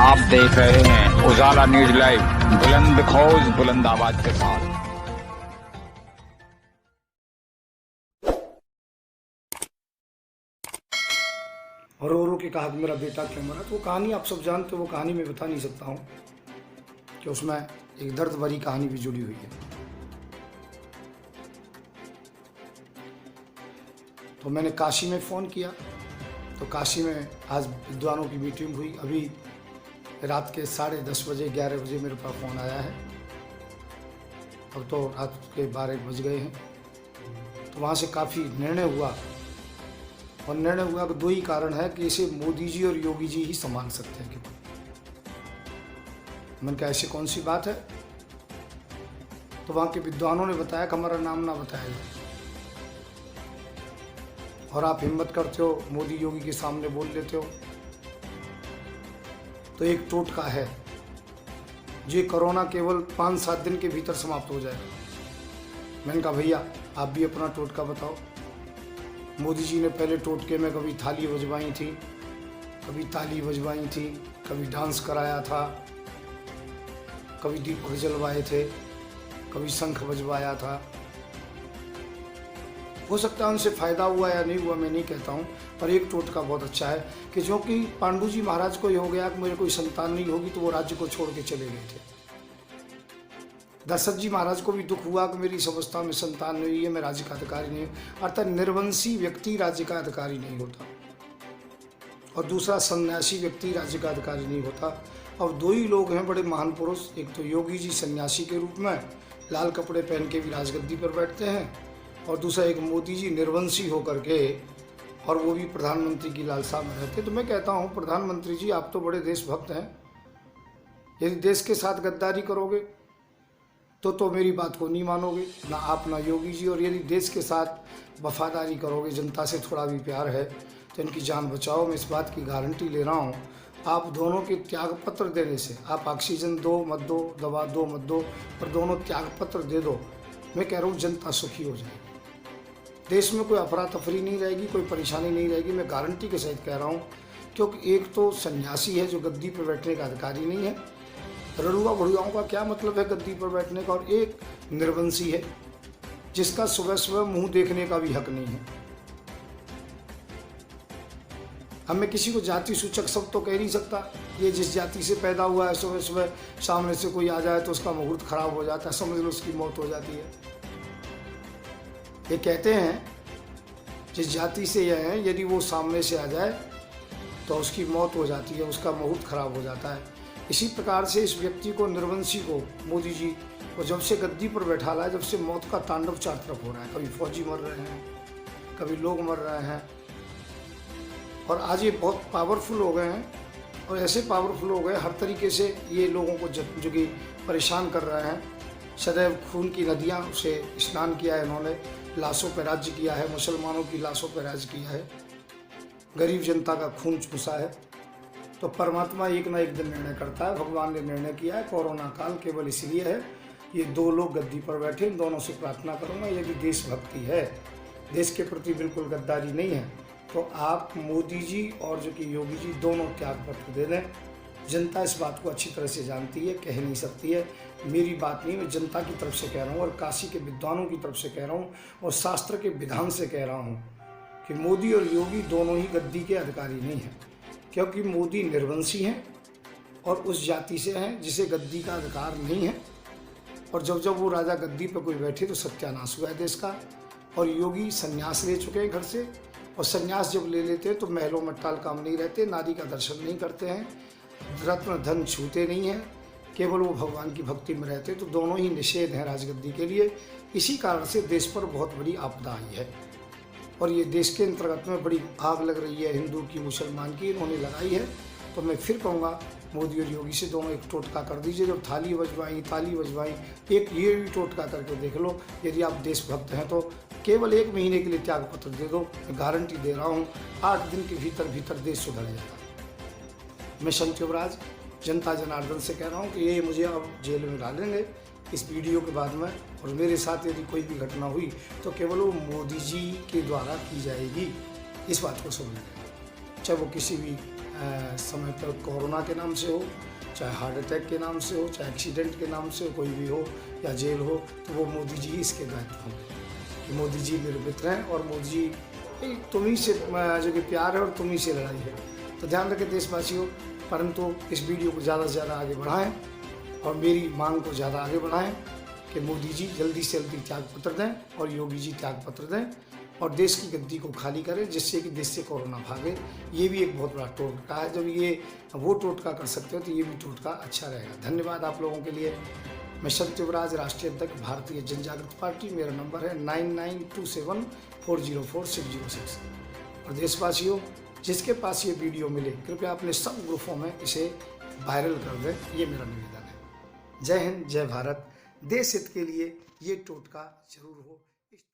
आप देख रहे हैं उजाला न्यूज लाइव, बुलंद खौज बुलंद आवाज के साथ। रो के कहा कि मेरा बेटा क्यों मरा। तो वो कहानी आप सब जानते हो, वो कहानी मैं बता नहीं सकता हूँ कि उसमें एक दर्द भरी कहानी भी जुड़ी हुई है। तो मैंने काशी में फ़ोन किया, तो काशी में आज विद्वानों की मीटिंग हुई। अभी रात के 10:30 बजे 11 बजे मेरे पास फ़ोन आया है। अब तो रात के 12 बज गए हैं। तो वहाँ से काफ़ी निर्णय हुआ, और निर्णय हुआ कि दो ही कारण है कि इसे मोदी जी और योगी जी ही संभाल सकते हैं। मैंने कहा ऐसी कौन सी बात है? तो वहाँ के विद्वानों ने बताया कि हमारा नाम ना बताया जाए, और आप हिम्मत करते हो मोदी योगी के सामने बोल लेते हो। तो एक टोटका है, ये कोरोना केवल 5-7 दिन के भीतर समाप्त हो जाएगा। मैंने कहा भैया आप भी अपना टोटका बताओ। मोदी जी ने पहले टोटके में कभी थाली बजवाई थी, कभी ताली बजवाई थी, कभी डांस कराया था, कभी दीपक जलवाए थे, कभी शंख बजवाया था। हो सकता है उनसे फ़ायदा हुआ या नहीं हुआ, मैं नहीं कहता हूँ, पर एक टोटका बहुत अच्छा है कि जो कि पांडु जी महाराज को ये हो गया कि मेरे कोई संतान नहीं होगी, तो वो राज्य को छोड़ के चले गए थे। दशरथ जी महाराज को भी दुख हुआ कि मेरी इस अवस्था में संतान नहीं हुई है, मैं राज्य का अधिकारी नहीं हूँ। अर्थात निर्वंशी व्यक्ति राज्य का अधिकारी नहीं होता, और दूसरा सन्यासी व्यक्ति राज्य का अधिकारी नहीं होता। अब दो ही लोग हैं बड़े महान पुरुष, एक तो योगी जी सन्यासी के रूप में लाल कपड़े पहन के भी राजगद्दी पर बैठते हैं, और दूसरा एक मोदी जी निर्वंशी होकर के, और वो भी प्रधानमंत्री की लालसा में रहते। तो मैं कहता हूँ प्रधानमंत्री जी आप तो बड़े देशभक्त हैं, यदि देश के साथ गद्दारी करोगे तो मेरी बात को नहीं मानोगे, ना आप ना योगी जी। और यदि देश के साथ वफादारी करोगे, जनता से थोड़ा भी प्यार है, तो इनकी जान बचाओ। मैं इस बात की गारंटी ले रहा हूँ, आप दोनों के त्याग पत्र देने से, आप ऑक्सीजन दो मत दो, दवा दो मत दो, पर दोनों त्याग पत्र दे दो, मैं कह रहा हूँ जनता सुखी हो जाएगी। देश में कोई अफरा तफरी नहीं रहेगी, कोई परेशानी नहीं रहेगी, मैं गारंटी के सहित कह रहा हूँ। क्योंकि एक तो सन्यासी है जो गद्दी पर बैठने का अधिकारी नहीं है, रड़ुआ भड़ुआओं का क्या मतलब है गद्दी पर बैठने का, और एक निर्वंशी है जिसका सुबह सुबह मुंह देखने का भी हक नहीं है। अब मैं किसी को जाति सूचक शब्द तो कह नहीं सकता, ये जिस जाति से पैदा हुआ है, सुबह सुबह सामने से कोई आ जाए तो उसका मुहूर्त खराब हो जाता है, समझ लो उसकी मौत हो जाती है। ये कहते हैं जिस जाति से यह है, यदि वो सामने से आ जाए तो उसकी मौत हो जाती है, उसका मुहूर्त खराब हो जाता है। इसी प्रकार से इस व्यक्ति को, निर्वंशी को, मोदी जी को जब से गद्दी पर बैठा है, जब से मौत का तांडव चारों तरफ हो रहा है। कभी फौजी मर रहे हैं, कभी लोग मर रहे हैं, और आज ये बहुत पावरफुल हो गए हैं, और ऐसे पावरफुल हो गए हर तरीके से ये लोगों को जो कि परेशान कर रहे हैं। सदैव खून की नदियाँ से स्नान किया है इन्होंने, लाशों पर राज्य किया है, मुसलमानों की लाशों पर राज्य किया है, गरीब जनता का खून चूसा है। तो परमात्मा एक ना एक दिन निर्णय करता है। भगवान ने निर्णय किया है, कोरोना काल केवल इसलिए है, ये दो लोग गद्दी पर बैठे, इन दोनों से प्रार्थना करूंगा, यदि देशभक्ति है, देश के प्रति बिल्कुल गद्दारी नहीं है, तो आप मोदी जी और जो कि योगी जी दोनों त्याग पत्र दे दें। जनता इस बात को अच्छी तरह से जानती है, कह नहीं सकती है, मेरी बात नहीं, मैं जनता की तरफ से कह रहा हूँ, और काशी के विद्वानों की तरफ से कह रहा हूँ, और शास्त्र के विधान से कह रहा हूँ कि मोदी और योगी दोनों ही गद्दी के अधिकारी नहीं हैं। क्योंकि मोदी निर्वंशी हैं और उस जाति से हैं जिसे गद्दी का अधिकार नहीं है, और जब जब वो राजा गद्दी पर कोई बैठे तो सत्यानाश हुआ है देश का। और योगी संन्यास ले चुके हैं घर से, और संन्यास जब ले लेते हैं तो महलों में टाल काम नहीं रहते, नारी का दर्शन नहीं करते हैं, रत्न धन छूते नहीं हैं, केवल वो भगवान की भक्ति में रहते। तो दोनों ही निषेध हैं राजगद्दी के लिए। इसी कारण से देश पर बहुत बड़ी आपदा आई है, और ये देश के अंतर्गत में बड़ी आग लग रही है, हिंदू की मुसलमान की, इन्होंने लगाई है। तो मैं फिर कहूँगा मोदी और योगी से दोनों एक टोटका कर दीजिए, जो थाली बजवाई ताली बजवाई, एक ये भी टोटका करके देख लो। यदि आप देशभक्त हैं तो केवल 1 महीने के लिए त्याग पत्र दे दो, मैं गारंटी दे रहा हूँ 8 दिन के भीतर भीतर देश सुधर जाएगा। मैं संत युवराज जनता जनार्दन से कह रहा हूँ कि ये मुझे अब जेल में डालेंगे इस वीडियो के बाद में, और मेरे साथ यदि कोई भी घटना हुई तो केवल वो मोदी जी के द्वारा की जाएगी, इस बात को समझ लें। चाहे वो किसी भी समय पर कोरोना के नाम से हो, चाहे हार्ट अटैक के नाम से हो, चाहे एक्सीडेंट के नाम से कोई भी हो या जेल हो, तो वो मोदी जी ही इसके दायित्व होंगे कि मोदी जी मेरे मित्र हैं और मोदी जी तुम्ही से जो कि प्यार है और तुम्ही से लड़ाई है। तो ध्यान रखें देशवासियों, परंतु इस वीडियो को ज़्यादा से ज़्यादा आगे बढ़ाएं और मेरी मांग को ज़्यादा आगे बढ़ाएं कि मोदी जी जल्दी से जल्दी त्यागपत्र दें और योगी जी त्यागपत्र दें और देश की गद्दी को खाली करें, जिससे कि देश से कोरोना भागे। ये भी एक बहुत बड़ा टोटका है। जब ये वो टोटका कर सकते हो तो ये भी टोटका अच्छा रहेगा। धन्यवाद आप लोगों के लिए। मैं सत्यव्रत, राष्ट्रीय अध्यक्ष, भारतीय जन जागृति पार्टी। मेरा नंबर है 9927404606। और देशवासियों, जिसके पास ये वीडियो मिले कृपया अपने सब ग्रुपों में इसे वायरल कर दें, ये मेरा निवेदन है। जय हिंद, जय भारत। देश हित के लिए ये टोटका जरूर हो।